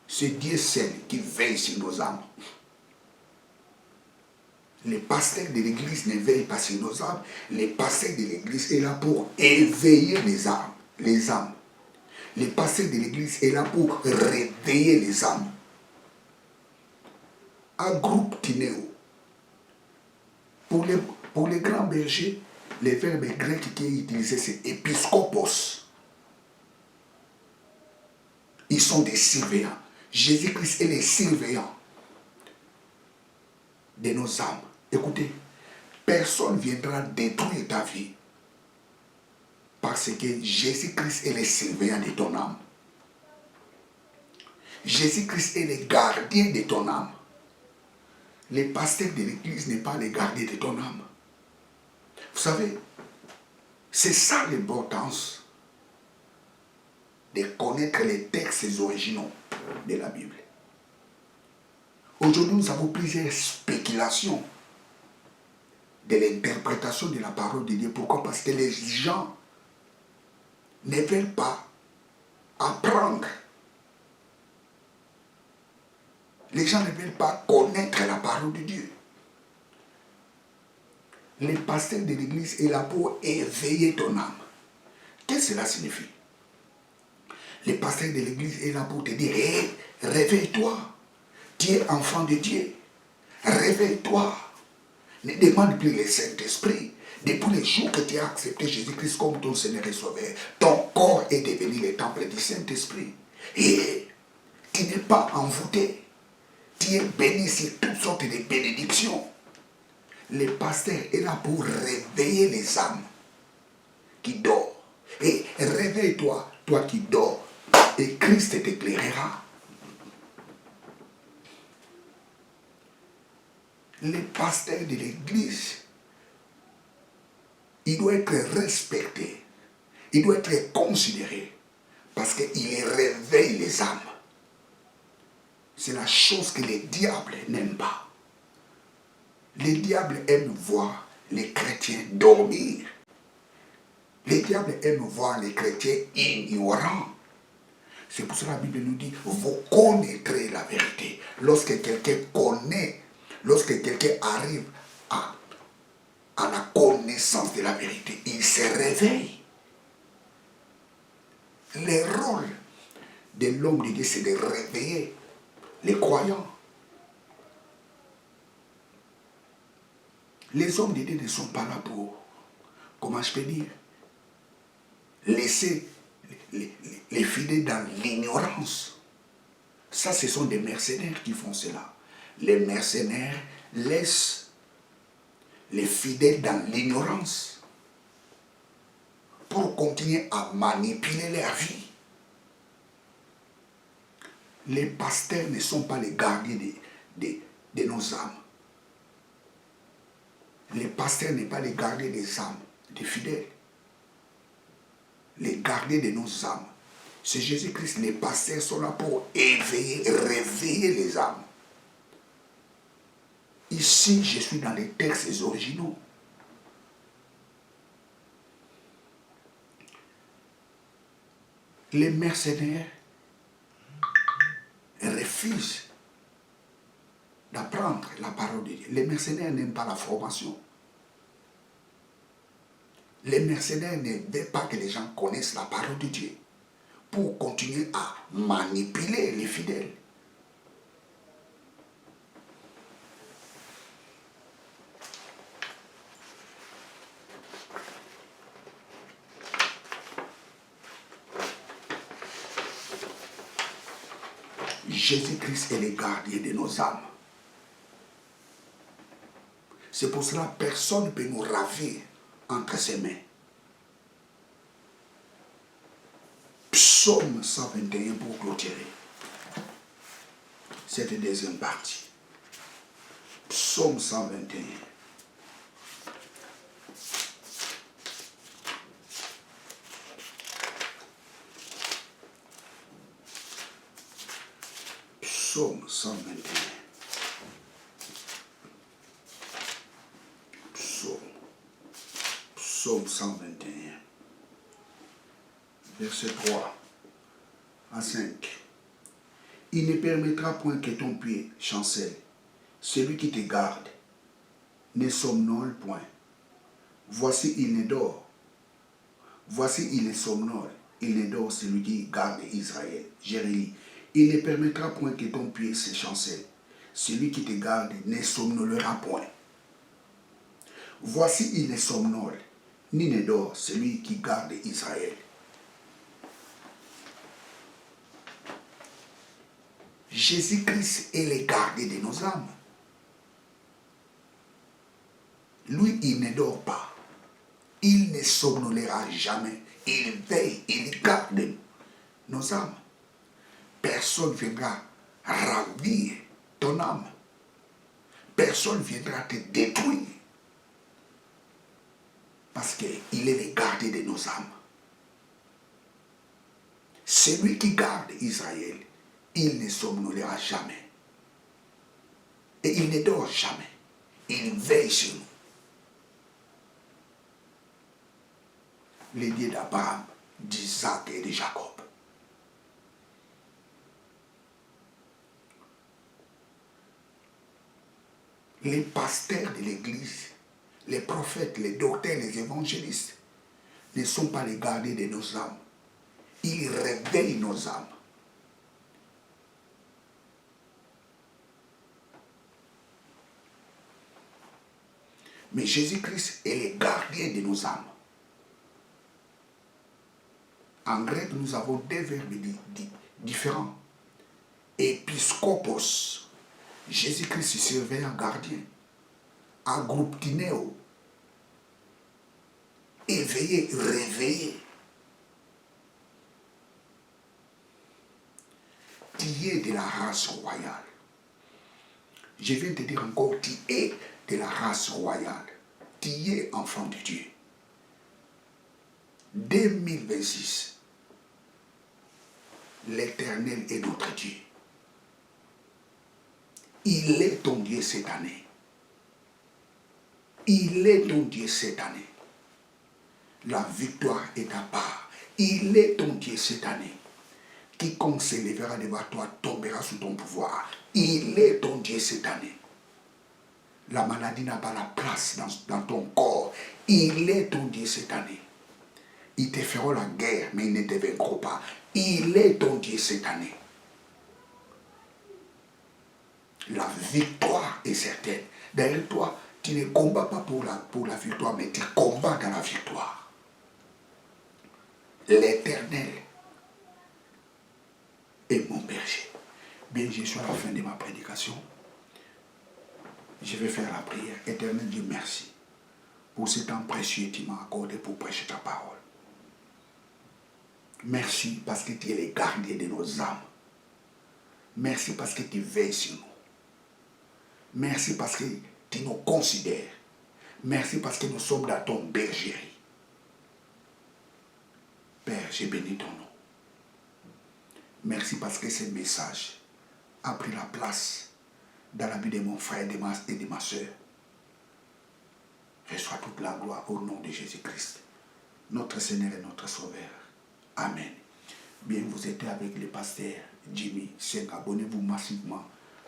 Speaker 3: C'est Dieu seul qui veille sur nos âmes. Les pasteurs de l'église ne veillent pas sur nos âmes. Les pasteurs de l'église sont là pour éveiller les âmes. Les pasteurs de l'église sont là pour réveiller les âmes. Agrouptinéo. Pour les grands bergers, le verbe grec qui est utilisé, c'est épiscopos. Ils sont des surveillants. Jésus-Christ est le surveillant de nos âmes. Écoutez, personne ne viendra détruire ta vie parce que Jésus-Christ est le surveillant de ton âme. Jésus-Christ est le gardien de ton âme. Le pasteur de l'église n'est pas le gardien de ton âme. Vous savez, c'est ça l'importance de connaître les textes originaux de la Bible. Aujourd'hui, nous avons plusieurs spéculations de l'interprétation de la parole de Dieu. Pourquoi? Parce que les gens ne veulent pas apprendre. Les gens ne veulent pas connaître la parole de Dieu. Le pasteur de l'église est là pour éveiller ton âme. Qu'est-ce que cela signifie? Le pasteur de l'église est là pour te dire, hé, réveille-toi. Tu es enfant de Dieu. Réveille-toi. Ne demande plus le Saint-Esprit. Depuis le jour que tu as accepté Jésus-Christ comme ton Seigneur et Sauveur, ton corps est devenu le temple du Saint-Esprit. Et tu n'es pas envoûté. Tu es béni sur toutes sortes de bénédictions. Le pasteur est là pour réveiller les âmes qui dorment. Et réveille-toi, toi qui dors, et Christ t'éclairera. Le pasteur de l'église, il doit être respecté, il doit être considéré, parce qu'il réveille les âmes. C'est la chose que les diables n'aiment pas. Les diables aiment voir les chrétiens dormir. Les diables aiment voir les chrétiens ignorants. C'est pour cela que la Bible nous dit, vous connaîtrez la vérité. Lorsque quelqu'un connaît, lorsque quelqu'un arrive à la connaissance de la vérité, il se réveille. Le rôle de l'homme de Dieu, c'est de réveiller les croyants. Les hommes de Dieu ne sont pas là pour, comment je peux dire, laisser les fidèles dans l'ignorance. Ça, ce sont des mercenaires qui font cela. Les mercenaires laissent les fidèles dans l'ignorance pour continuer à manipuler leur vie. Les pasteurs ne sont pas les gardiens de nos âmes. Les pasteurs ne sont pas les gardiens des âmes, des fidèles. Les gardiens de nos âmes. C'est Jésus-Christ. Les pasteurs sont là pour éveiller, réveiller les âmes. Ici, je suis dans les textes originaux. Les mercenaires refusent d'apprendre la parole de Dieu. Les mercenaires n'aiment pas la formation. Les mercenaires ne veulent pas que les gens connaissent la parole de Dieu pour continuer à manipuler les fidèles. Jésus-Christ est le gardien de nos âmes. C'est pour cela que personne ne peut nous ravir entre ses mains. Psaume 121 pour clôturer cette deuxième partie. Psaume 121. Psaume 121. Psaume 121. Verset 3 à 5. Il ne permettra point que ton pied chancelle. Celui qui te garde ne somnole point. Voici, il ne dort. Voici, il est somnole. Il ne dort celui qui garde Israël. Jérémie. Il ne permettra point que ton pied se chancelle. Celui qui te garde ne somnolera point. Voici, il ne somnole, ni ne dort celui qui garde Israël. Jésus-Christ est le gardien de nos âmes. Lui, il ne dort pas. Il ne somnolera jamais. Il veille, il garde nos âmes. Personne ne viendra ravir ton âme. Personne ne viendra te détruire. Parce qu'il est le gardien de nos âmes. Celui qui garde Israël, il ne somnolera jamais. Et il ne dort jamais. Il veille sur nous. Le Dieu d'Abraham, d'Isaac et de Jacob. Les pasteurs de l'église Les prophètes, les docteurs, les évangélistes ne sont pas les gardiens de nos âmes. Ils réveillent nos âmes. Mais Jésus-Christ est le gardien de nos âmes. En grec, nous avons deux verbes différents. Episkopos, Jésus-Christ servait un gardien. Agrouptineo, éveiller, réveiller. Tu es de la race royale. Je viens te dire encore, tu es de la race royale. Tu es enfant de Dieu. 2026, l'Éternel est notre Dieu. Il est ton Dieu cette année. Il est ton Dieu cette année. La victoire est ta part. Il est ton Dieu cette année. Quiconque s'élèvera devant toi tombera sous ton pouvoir. Il est ton Dieu cette année. La maladie n'a pas la place dans ton corps. Il est ton Dieu cette année. Ils te feront la guerre, mais ils ne te vaincront pas. Il est ton Dieu cette année. La victoire est certaine. Derrière toi, tu ne combats pas pour la victoire, mais tu combats dans la victoire. L'Éternel est mon berger. Bien, je suis à la fin de ma prédication. Je vais faire la prière. Éternel Dieu, merci pour ce temps précieux que tu m'as accordé pour prêcher ta parole. Merci parce que tu es le gardien de nos âmes. Merci parce que tu veilles sur nous. Merci parce que tu nous considères. Merci parce que nous sommes dans ton bergerie. Père, j'ai béni ton nom. Merci parce que ce message a pris la place dans la vie de mon frère et de ma soeur. Reçois toute la gloire au nom de Jésus-Christ, notre Seigneur et notre Sauveur. Amen. Bien, vous êtes avec le pasteur Jimmy Seng. Abonnez-vous massivement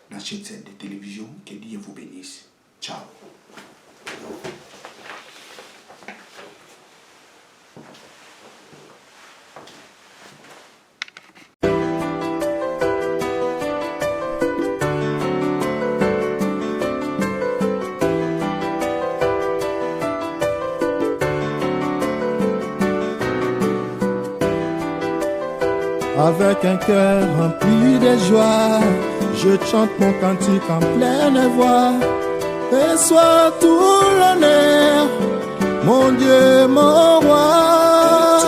Speaker 3: dans cette chaîne de télévision. Que Dieu vous bénisse. Ciao.
Speaker 2: Avec un cœur rempli de joie, je chante mon cantique en pleine voix. Et soit tout l'honneur, mon Dieu, mon roi. Tout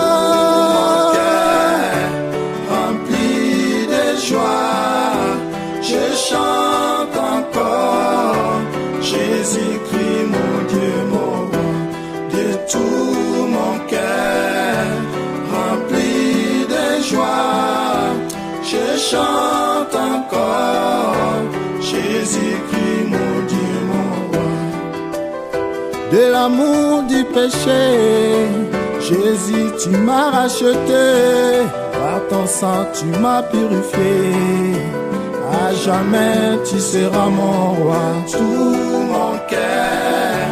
Speaker 2: mon cœur rempli de joie, je chante encore Jésus-Christ, mon Dieu, mon roi. De tout mon cœur rempli de joie, je chante encore Jésus-Christ, mon Dieu, mon roi. De l'amour du péché, Jésus, tu m'as racheté. Par ton sang, tu m'as purifié. À jamais, tu seras mon roi. Tout mon cœur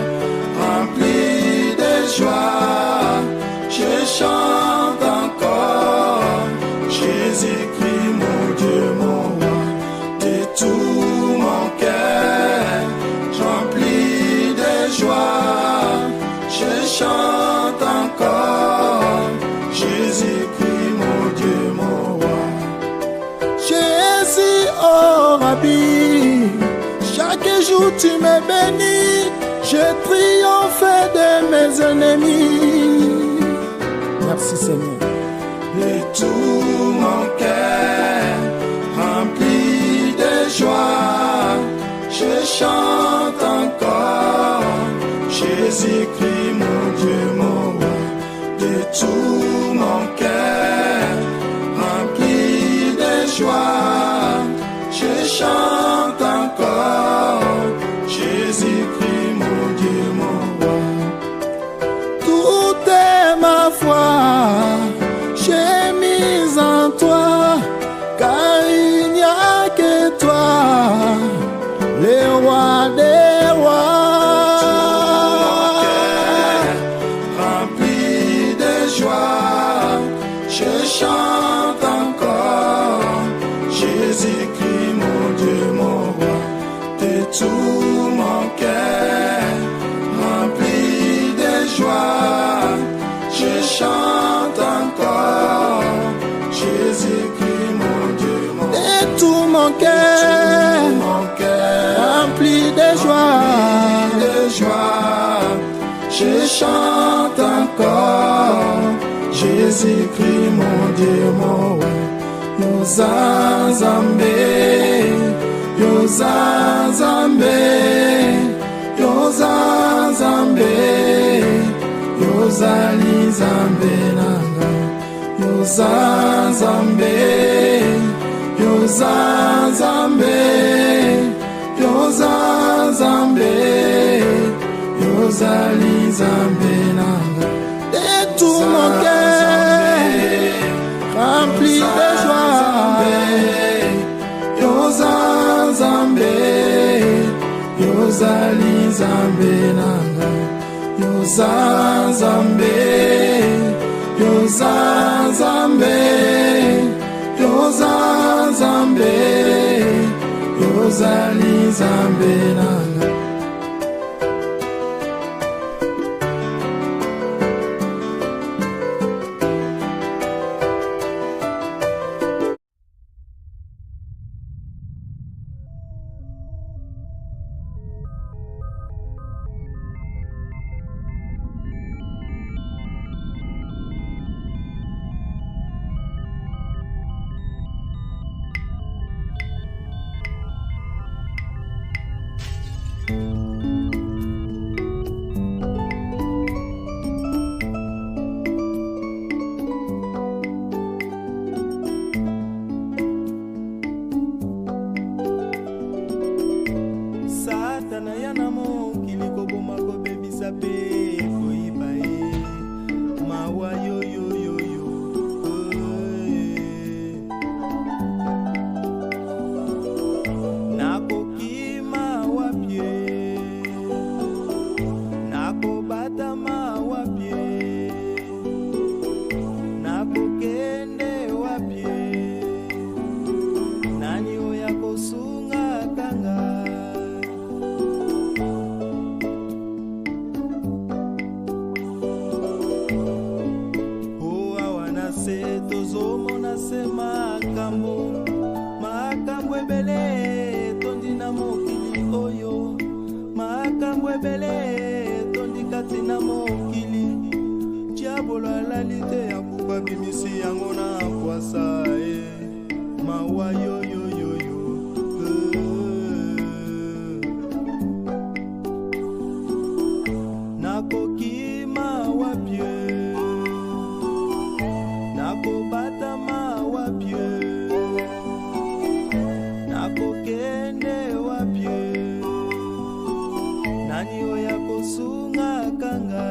Speaker 2: rempli de joie, je chante encore Jésus-Christ, mon Dieu, mon roi. De tout mon cœur rempli de joie, je chante encore Jésus-Christ, mon Dieu, mon roi. Jésus, oh Rabbi, chaque jour tu me bénis, je triomphe de mes ennemis. Merci Seigneur. Et tout mon cœur rempli de joie, je chante encore Jésus-Christ, mon Dieu, mon roi. De tout mon cœur rempli de joie, je chante encore Jésus-Christ, mon Dieu, mon roi. Tout est ma foi, j'ai mis en toi, car il n'y a que toi, le roi des rois. chante encore Jésus-Christ, mon Dieu, mon Dieu. Et tout mon cœur rempli de joie, je chante encore Jésus-Christ, mon Dieu, mon roi. Yozazambe, Yozazambe, Yozazambe, Yozali Zambe nanga, Yozazambe, Yozazambe, Yozazambe, Yozali Zambe nanga. Et tout mon cœur rempli de joie, Yozazambe, Yozali Zambe nanga, Yozazambe, Yozazambe, Yozazambe, Yozali Zambe nanga. Satana yana mokili koboma kobebisa pe koyiba ye mawa yo yo yo yo nakokima wapie nakobata mawapie nakokende wapie nani oya kosunga kanga. Tozomona se makambo ebele tondi na mokili oyo, makambo ebele tondi kati na mokili. Diabolo alali te akufa bimisi yango na kwasa mawa yo yo yo yo nakokima wapie nakobata mawapie nakokende wapie nani oya kosunga kanga.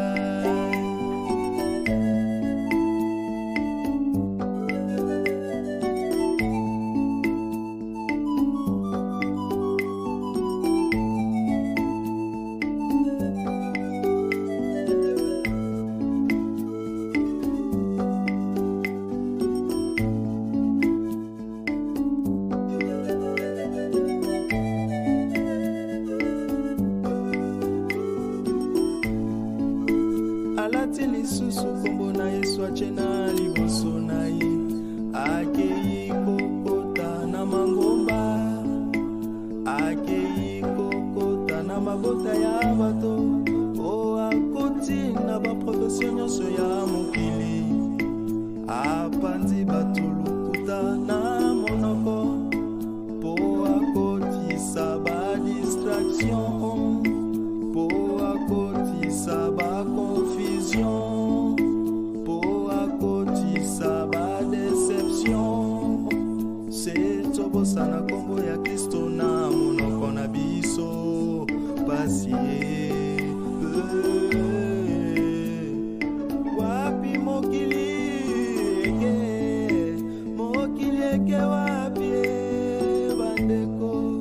Speaker 2: Alati lisusu kombo na Yesu achena liboso na ye akei kokota na mangomba akei kokota na mabota ya bato o akoti na baprofesio nyonso ya mokili apanzi bato lokuta na monoko po akotisa badistraction po akotisa baconfusion po akotisa badeception se tobosana kombo ya Kristo na monoko na biso pasi wapi mokili eke wapi bandeko.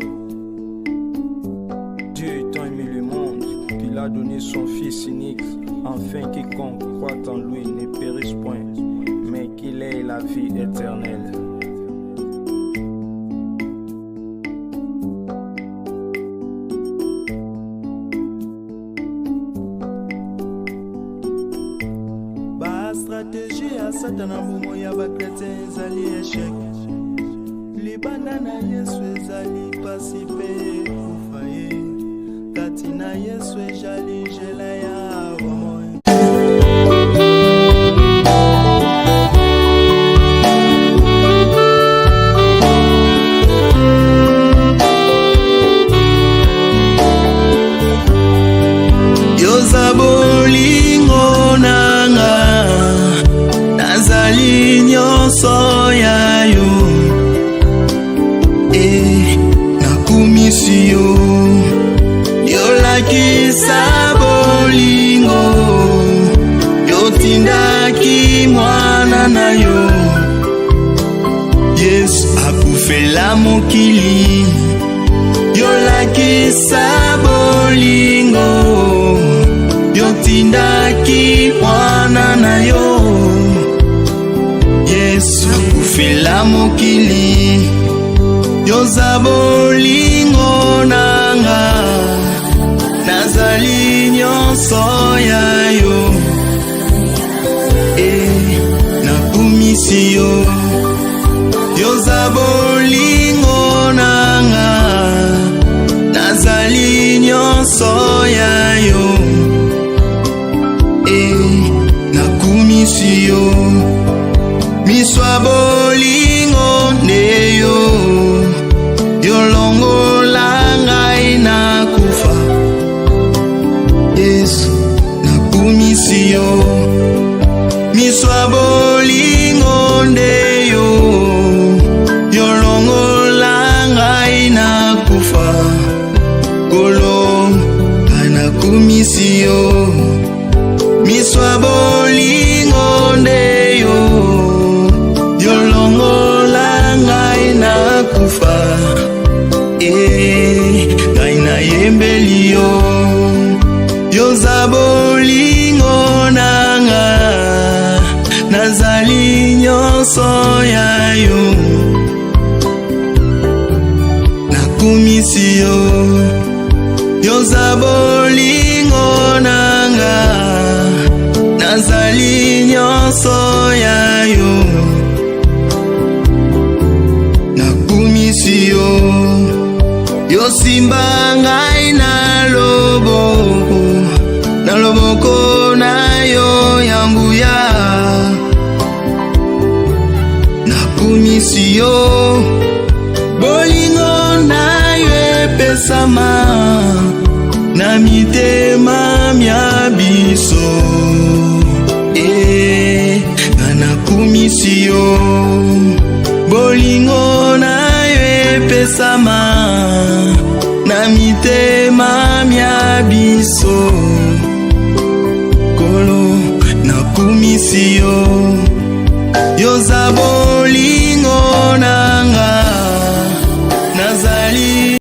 Speaker 4: Dieu étant aimé le monde, qu'il a donné son Fils unique, afin quiconque croit en lui ne périsse point, mais qu'il ait la vie éternelle.
Speaker 2: Stratégie stratégie ya satana mbomo ya bakretien ezali échec. Libanda na Yesu ezali pasi mpe kufa ye, kati na Yesu ezali njela ya bomoi. Yoza bolingo nanga, nazali nyonso ya yo. Nakumisi yo, yolakisa bolingo, yotindaki mwana na yo. Yesu akufela mokili, yolakisa bolingo, yotindaki mwana na yo. Yesu akufela mokili, yoza bolingo nanga, nazali nyonso ya yo. Nakumisi yo, yoza bolingo nanga, nazali nyonso ya yo. Nakumisi yo, miswa bolingo neyo, yolongola ngai na kufa. Yesu nakumisi yo, miswa bolingo ndeyo, yolongola ngai na kufa. Kolo nakumisi yo, miswa bolingo ndeyo, yolongola ngai na kufa. Ngai na yembeli yo, yoza bolingo nanga, nazali nyonso ya yo. Nakumisi yo, yoza bolingo nanga, nazali nyonso ya yo. Nakumisi yo, yosimba ngai na loboko na yo ya nguya. Nakumisi yo, bolingo na yo epesama na mitema mya biso. Nakumisi yo, bolingo na yo epesama na mitema mya biso. Kolo nakumisi yo,